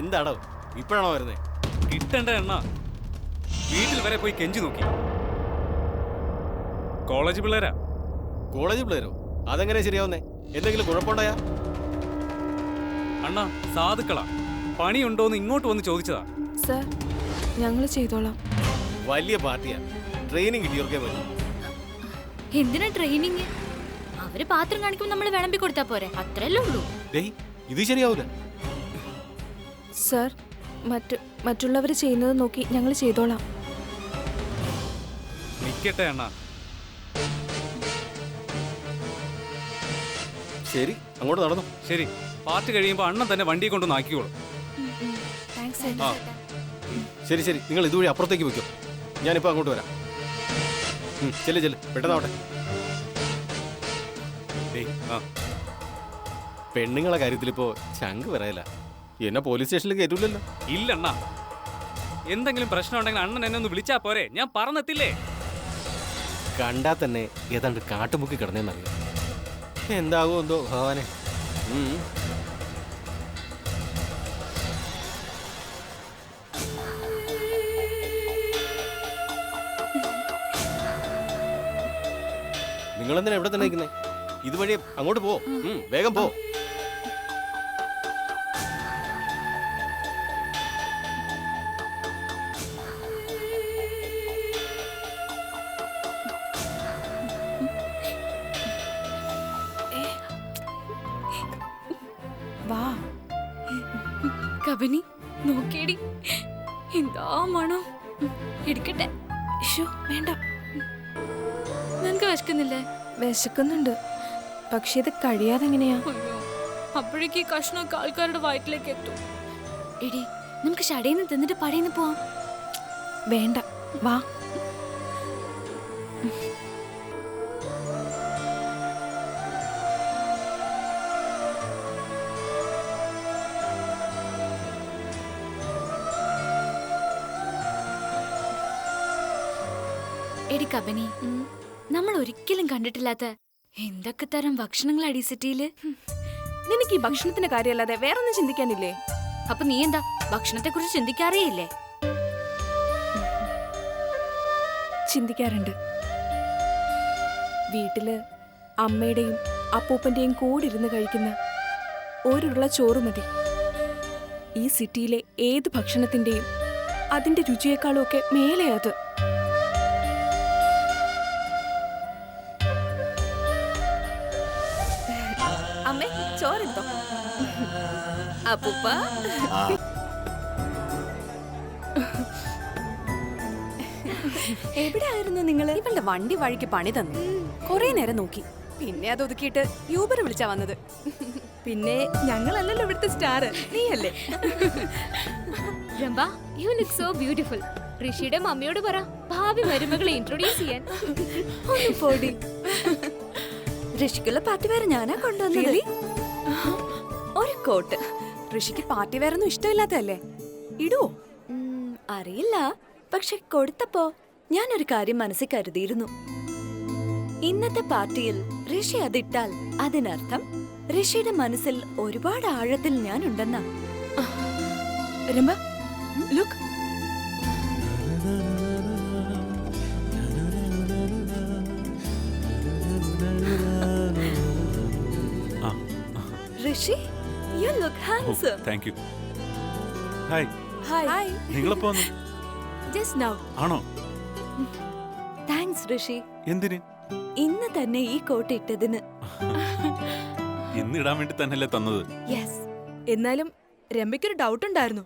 എന്താടോ ഇപ്പോഴാണോ വരുന്നത്? കിട്ടേണ്ട എണ്ണ വീട്ടിൽ വരെ പോയി കെഞ്ചി നോക്കി. കോളേജ് പിള്ളേരാ. കോളേജ് പിള്ളേരോ? അതെങ്ങനെ ശരിയാവുന്നേ? എന്തെങ്കിലും കുഴപ്പമുണ്ടായാ? അണ്ണാ സാധുക്കളാ, പണിയുണ്ടോന്ന് ഇങ്ങോട്ട് വന്ന് ചോദിച്ചതാ. സർ, ഞങ്ങൾ ചെയ്തോളാം. വലിയ പാർട്ടിയാ, ട്രെയിനിങ് കിട്ടിയവർക്കേ പറ്റും. എന്തിനാ ട്രെയിനിങ്? അവര് പാത്രം കാണിക്കുമ്പോൾ നമ്മൾ വിളമ്പി കൊടുത്താ പോരെ, അത്രയല്ലേ ഉള്ളൂ. ഇത് ശരിയാവൂല. സർ, മറ്റുള്ളവർ ചെയ്യുന്നത് നോക്കി ഞങ്ങൾ ചെയ്തോളാം. നിക്കട്ടെ അണ്ണാ. ശരി, അങ്ങോട്ട് നടന്നു. ശരി, പാർട്ടി കഴിയുമ്പോ അണ്ണൻ തന്നെ വണ്ടി കൊണ്ടൊന്ന് ആക്കിക്കോളൂ. ശരി ശരി, നിങ്ങൾ ഇതുവഴി അപ്പുറത്തേക്ക് വെക്കും, ഞാനിപ്പോ അങ്ങോട്ട് വരാം. ചെല്ല് പെട്ടെന്നാവട്ടെ. പെണ്ണുങ്ങളെ കാര്യത്തിലിപ്പോ ചങ്ക് പറയല. എന്നെ പോലീസ് സ്റ്റേഷനിൽ കയറ്റൂലല്ലോ? ഇല്ലണ്ണ, എന്തെങ്കിലും പ്രശ്നം ഉണ്ടെങ്കിൽ അണ്ണൻ എന്നെ ഒന്ന് വിളിച്ചാ പോരെ, ഞാൻ പറഞ്ഞെത്തില്ലേ. കണ്ടാ തന്നെ ഏതാണ്ട് കാട്ടുമുക്കി കിടന്നേന്നറിയാം. എന്താകുമോ എന്തോ ഭഗവാനെ. നിങ്ങളെന്തിനാ എവിടെ തന്നെ നിൽക്കുന്നേ? ഇതുവഴി അങ്ങോട്ട് പോ, വേഗം പോ. വാ. കബനി നോക്കേടി, എന്താ മണം. എടുക്കട്ടെ? വേണ്ട, നിനക്ക് വിശക്കുന്നില്ലേ? വിശക്കുന്നുണ്ട്, പക്ഷെ ഇത് കഴിയാതെ എങ്ങനെയാ? അപ്പോഴേക്ക് ഈ കഷ്ണമൊക്കെ ആൾക്കാരുടെ വയറ്റിലേക്ക് എത്തും. എടി, നമുക്ക് ഷടേന്ന് തിന്നിട്ട് പടേന്ന് പോവാം. വേണ്ട, വാ. എടി കബനി, നമ്മൾ ഒരിക്കലും കണ്ടിട്ടില്ലാത്ത എന്തൊക്കെ തരം ഭക്ഷണങ്ങളാടി സിറ്റിയില്. നിനക്ക് ഈ ഭക്ഷണത്തിന്റെ കാര്യമല്ലാതെ വേറൊന്നും ചിന്തിക്കാനില്ലേ? അപ്പൊ നീ എന്താ ഭക്ഷണത്തെ കുറിച്ച് ചിന്തിക്കാറേയില്ലേ? ചിന്തിക്കാറുണ്ട്. വീട്ടില് അമ്മയുടെയും അപ്പൂപ്പന്റെയും കൂടെ ഇരുന്ന് കഴിക്കുന്ന ഒരുള്ള ചോറ് മതി. ഈ സിറ്റിയിലെ ഏത് ഭക്ഷണത്തിന്റെയും അതിന്റെ രുചിയേക്കാളും ഒക്കെ മേലെ അത്. അമ്മേ, ചോറെടുത്തോ. അപ്പൂപ്പ, എവിടെയായിരുന്നു നിങ്ങള്? ഇവളുടെ വണ്ടി വഴിക്ക് പണി തന്നു. കൊറേ നേരം നോക്കി, പിന്നെ അത് ഒതുക്കിയിട്ട് യൂബർ വിളിച്ചാ വന്നത്. പിന്നെ ഞങ്ങളല്ലല്ലോ ഇവിടുത്തെ സ്റ്റാർ, നീയല്ലേ? രംഭ, യു ലുക്ക് സോ ബ്യൂട്ടിഫുൾ. ഋഷിയുടെ മമ്മിയോട് പറ ഭാവി മരുമകളെ ഇൻട്രൊഡ്യൂസ് ചെയ്യാൻ. ഒന്ന് പോടി. ഋഷിക്കുള്ള പാർട്ടി വേറെ ഞാനാ കൊണ്ടുവന്നത്. ഒരു കോട്ട്. ഋഷിക്ക് പാർട്ടി വേറൊന്നും ഇഷ്ടമില്ലാത്തല്ലേ? ഇടുവോ? അറിയില്ല, പക്ഷെ കൊടുത്തപ്പോ ഞാനൊരു കാര്യം മനസ്സിൽ കരുതിയിരുന്നു. ഇന്നത്തെ പാർട്ടിയിൽ ഋഷി അതിട്ടാൽ അതിനർത്ഥം ഋഷിയുടെ മനസ്സിൽ ഒരുപാട് ആഴത്തിൽ ഞാനുണ്ടെന്നാ. Rambha, look. Rishi, you look handsome. Thank you. Hi. Hi. നിങ്ങളെപ്പോ വന്നു? Just now. ആണോ? താങ്ക്സ് ഋഷി. എന്തിന്? ഇന്ന് തന്നെ ഈ കോട്ട് ഇട്ടതിന്. ഇന്ന് ഇടാൻ വേണ്ടി തന്നെയല്ലേ തന്നത്? യെസ്. എന്നാലും രംഭയ്ക്കൊരു ഡൗട്ട് ഉണ്ടായിരുന്നു.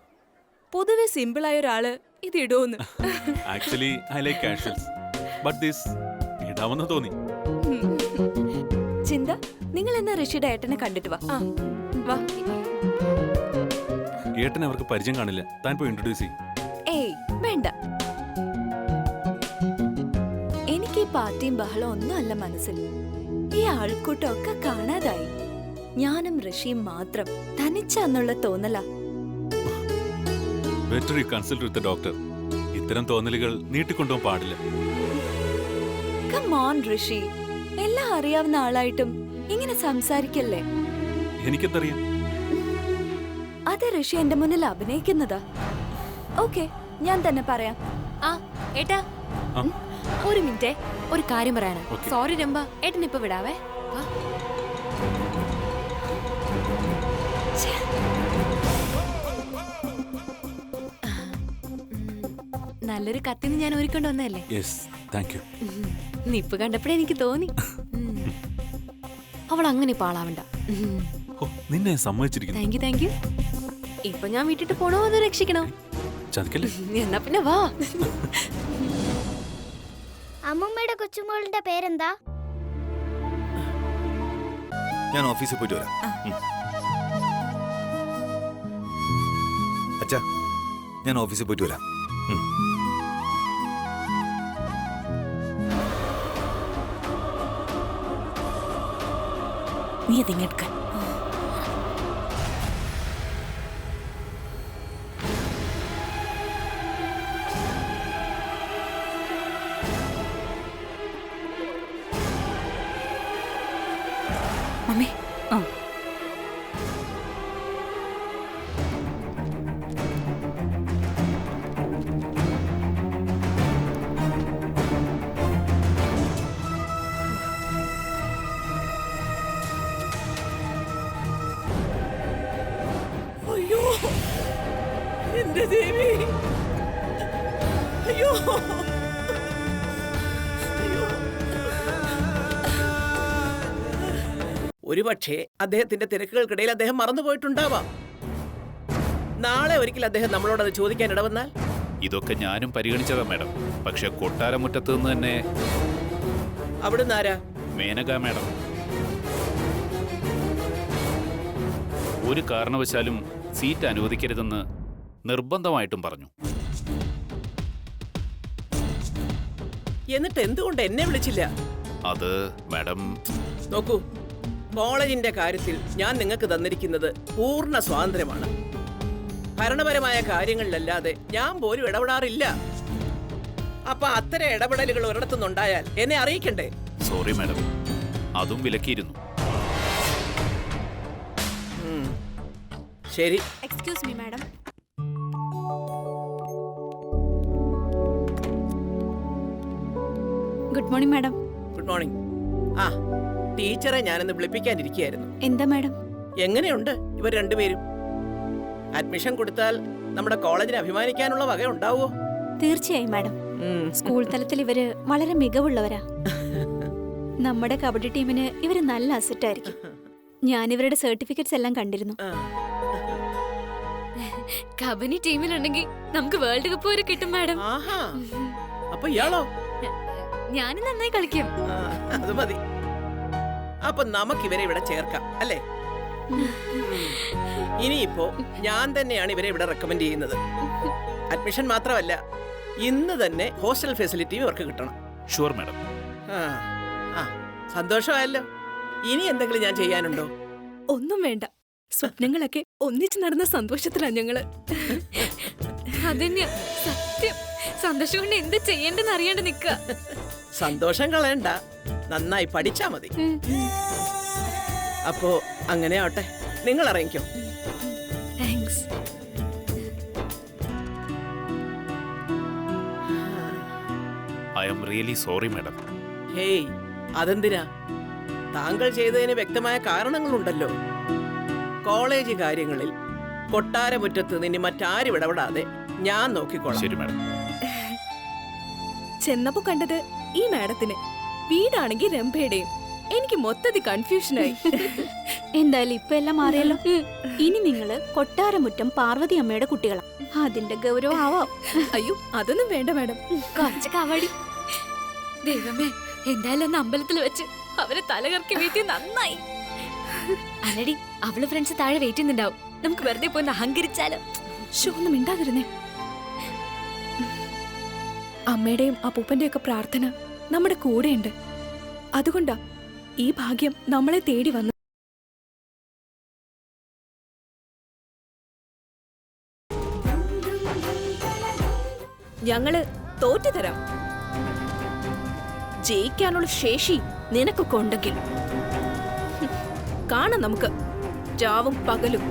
പൊതുവെ സിമ്പിളായ ഒരാള് ഇത് ഇടുമെന്ന്. Actually I like casuals, but this ഇടാമെന്ന് തോന്നി. ചിന്ത, നിങ്ങൾ എന്നാ ഋഷിയുടെ ഏട്ടനെ കണ്ടിട്ട് വാ. വാ. ഏട്ടനെ അവർക്ക് പരിചയം കാണില്ല, താൻ പോയി ഇൻട്രൊഡ്യൂസ് ചെയ്യും. ഏയ് വേണ്ട, എനിക്ക് ഈ പാർട്ടിയും ബഹളം ഒന്നും അല്ല മനസ്സിൽ. ഈ ആൾക്കൂട്ടമൊക്കെ കാണാതായി. ഞാനും ഋഷിയും മാത്രം തനിച്ചെന്നുള്ള തോന്നല. Better you consult with doctor. ഇത്തരം തോന്നലുകൾ നീട്ടിക്കൊണ്ടുപോകാൻ പാടില്ല. കം ഓൺ ഋഷി, എല്ലാം അറിയാവുന്ന ആളായിട്ടും ഇങ്ങനെ സംസാരിക്കല്ലേ. എനിക്കെന്തറിയാം? അത് ഋഷി എന്റെ മുന്നിൽ അഭിനയിക്കുന്നതാ. ഓക്കെ, ഞാൻ തന്നെ പറയാം. ആ ഏട്ടാ, ആ? ഒരു മിനിറ്റ്, ഒരു കാര്യം പറയാനാ. Okay. സോറി രംഭ, ഏട്ടൻ ഇപ്പൊ വിടാവേ. വാ. നല്ലൊരു കത്തിന് ഞാൻ ഒരുക്കൊണ്ട് വന്നതല്ലേ. Yes, thank you. നിപ്പ് കണ്ടപ്പോഴേ എനിക്ക് തോന്നി. അവൾ അങ്ങനെ പാളാവണ്ട. ഓ, നിന്നെ സമ്മതിച്ചിരിക്കുന്നു. Thank you, thank you. ഇപ്പൊ ഞാൻ വിട്ടിട്ട് പോണോ അതോ രക്ഷിക്കണോ? ചതിക്കല്ലേ? എന്നാ പിന്നെ വാ. അമ്മൂമ്മയുടെ കൊച്ചുമോളുടെ പേരെന്താ? ഞാൻ ഓഫീസിൽ പോയിട്ട് വരാം. അച്ഛാ, ഞാൻ ഓഫീസിൽ പോയിട്ട് വരാം. നീ അതിങ്ങെടുക്കാൻ. മമ്മി, അയ്യോ എന്റെ ദേവി, അയ്യോ ഒരുപക്ഷെ അദ്ദേഹത്തിന്റെ തിരക്കുകൾക്കിടയിൽ അദ്ദേഹം മറന്നുപോയിട്ടുണ്ടാവാം. നാളെ ഒരിക്കൽ അദ്ദേഹം നമ്മളോട് അത് ചോദിക്കാൻ ഇടവന്നാൽ? ഇതൊക്കെ ഞാനും പരിഗണിച്ചതാ മാഡം. പക്ഷെ കൊട്ടാരമുറ്റത്ത് നിന്ന് തന്നെ അവിടുന്ന് ആരാ? മേനക മാഡം ഒരു കാരണവശാലും സീറ്റ് അനുവദിക്കരുതെന്ന് നിർബന്ധമായിട്ടും പറഞ്ഞു. എന്നിട്ട് എന്തുകൊണ്ട് എന്നെ വിളിച്ചില്ല? അത് മാഡം, നോക്കൂ, കോളേജിന്റെ കാര്യത്തിൽ ഞാൻ നിങ്ങൾക്ക് തന്നിരിക്കുന്നത് പൂർണ്ണ സ്വാതന്ത്ര്യമാണ്. ഭരണപരമായ കാര്യങ്ങളിലല്ലാതെ ഞാൻ പോലും ഇടപെടാറില്ല. അപ്പൊ അത്തരം ഇടപെടലുകൾ ഒരിടത്തുനിന്നുണ്ടായാൽ എന്നെ അറിയിക്കണ്ടേ? സോറി മാഡം, അതും വിലക്കിയിരുന്നു. ശരി. Excuse me madam. Good morning madam. Good morning. ആ, ടീച്ചറെ ഞാനിന്ന് വിളിപ്പിക്കാനിരിക്കുകയായിരുന്നു. എന്താ മാഡം? എങ്ങനെയുണ്ട് ഇവർ രണ്ടുപേരും? അഡ്മിഷൻ കൊടുത്താൽ നമ്മുടെ കോളേജിന് അഭിമാനിക്കാനുള്ള വക ഉണ്ടാവോ? തീർച്ചയായും മാഡം. സ്കൂൾ തലത്തിൽ ഇവര് വളരെ മികവുള്ളവരാ. നമ്മുടെ കബഡി ടീമിന് ഇവര് നല്ല അസറ്റ് ആയിരിക്കും. ഞാൻ ഇവരുടെ സർട്ടിഫിക്കറ്റ്സ് എല്ലാം കണ്ടിരുന്നു. കബനി ടീമിലുണ്ടെങ്കിൽ നമുക്ക് വേൾഡ് കപ്പ് വരെ കിട്ടും മാഡം. ആഹാ, അപ്പൊ ഇയാളോ? ഞാനും നന്നായി കളിക്കും. അത് മതി. അപ്പൊ നമുക്ക് ഇവരെ ഇവിടെ ചേർക്കാം അല്ലേ? ഇനിയിപ്പോ ഞാൻ തന്നെയാണ് ഇവരെ ഇവിടെ റെക്കമെൻഡ് ചെയ്യുന്നത്. അഡ്മിഷൻ മാത്രമല്ല, ഇന്ന് തന്നെ ഹോസ്റ്റൽ ഫെസിലിറ്റിയും ഇവർക്ക് കിട്ടണം. Sure madam. സന്തോഷമായല്ലോ. ഇനി എന്തെങ്കിലും ഞാൻ ചെയ്യാനുണ്ടോ? ഒന്നും വേണ്ട. സ്വപ്നങ്ങളൊക്കെ ഒന്നിച്ചു നടന്ന സന്തോഷത്തിലാ ഞങ്ങള്. അതന്നെയാ സത്യം. സന്തോഷം കൊണ്ട് എന്ത് ചെയ്യേണ്ടെന്ന് അറിയാണ്ട് നിക്ക. സന്തോഷം കളയണ്ട, നന്നായി പഠിച്ചാ മതി. അപ്പോ അങ്ങനെ ആവട്ടെ, നിങ്ങൾ ഇറങ്ങിക്കോ. Thanks. I am really sorry madam. Hey, അതെന്തിനാ? താങ്കൾ ചെയ്തതിന് വ്യക്തമായ കാരണങ്ങളുണ്ടല്ലോ. കോളേജ് കാര്യങ്ങളിൽ കൊട്ടാരമുറ്റത്ത് നിന്ന് മറ്റാരും ഇടപെടാതെ ഞാൻ നോക്കിക്കോളാം. ശരി മാഡം. ചെന്നപ്പോ കണ്ടത് ഈ മാഡത്തിന്. വീടാണെങ്കിൽ രംഭയുടെയും. എനിക്ക് മൊത്തത്തിൽ കൺഫ്യൂഷനായി. എന്തായാലും ഇപ്പൊ എല്ലാം മാറിയല്ലോ. ഇനി നിങ്ങള് കൊട്ടാരമുറ്റം പാർവതി അമ്മയുടെ കുട്ടികളാ. അതിന്റെ ഗൗരവം ആവാം. അയ്യോ, അതൊന്നും വേണ്ട മാഡം. കുറച്ച് കവടി. ദൈവമേ, എന്തായാലും ഒന്ന് അമ്പലത്തിൽ വെച്ച് അവരെ തലകറക്കി വീട്ടിൽ നന്നായി. അല്ലടി, അവള് ഫ്രണ്ട്സ് താഴെ വെയിറ്റ് ചെയ്യുന്നുണ്ടാവും. നമുക്ക് വെറുതെ പോയി അഹങ്കരിച്ചാലോ? ഒന്നും മിണ്ടാതിരുന്നേ. അമ്മയുടെയും അപ്പൂപ്പന്റെയും ഒക്കെ പ്രാർത്ഥന നമ്മുടെ കൂടെയുണ്ട്. അതുകൊണ്ടാ ഈ ഭാഗ്യം നമ്മളെ തേടി വന്നു. ഞങ്ങള് തോറ്റുതരാം. ജയിക്കാനുള്ള ശേഷി നിനക്കൊക്കെ ഉണ്ടെങ്കിൽ കാണാം നമുക്ക് രാവും പകലും.